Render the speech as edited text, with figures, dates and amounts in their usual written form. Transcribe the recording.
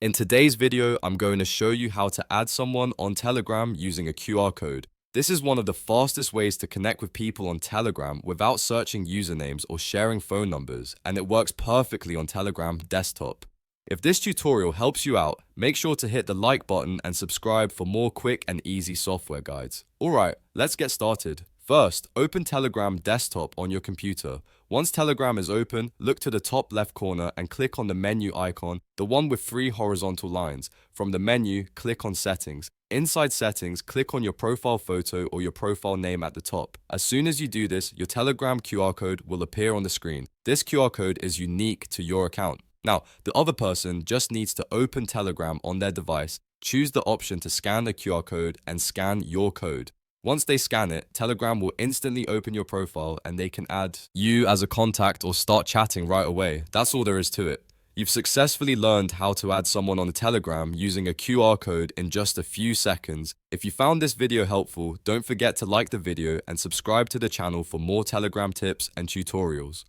In today's video, I'm going to show you how to add someone on Telegram using a QR code. This is one of the fastest ways to connect with people on Telegram without searching usernames or sharing phone numbers, and it works perfectly on Telegram desktop. If this tutorial helps you out, make sure to hit the like button and subscribe for more quick and easy software guides. Alright, let's get started. First, open Telegram desktop on your computer. Once Telegram is open, look to the top left corner and click on the menu icon, the one with 3 horizontal lines. From the menu, click on Settings. Inside Settings, click on your profile photo or your profile name at the top. As soon as you do this, your Telegram QR code will appear on the screen. This QR code is unique to your account. Now, the other person just needs to open Telegram on their device, choose the option to scan the QR code and scan your code. Once they scan it, Telegram will instantly open your profile and they can add you as a contact or start chatting right away. That's all there is to it. You've successfully learned how to add someone on Telegram using a QR code in just a few seconds. If you found this video helpful, don't forget to like the video and subscribe to the channel for more Telegram tips and tutorials.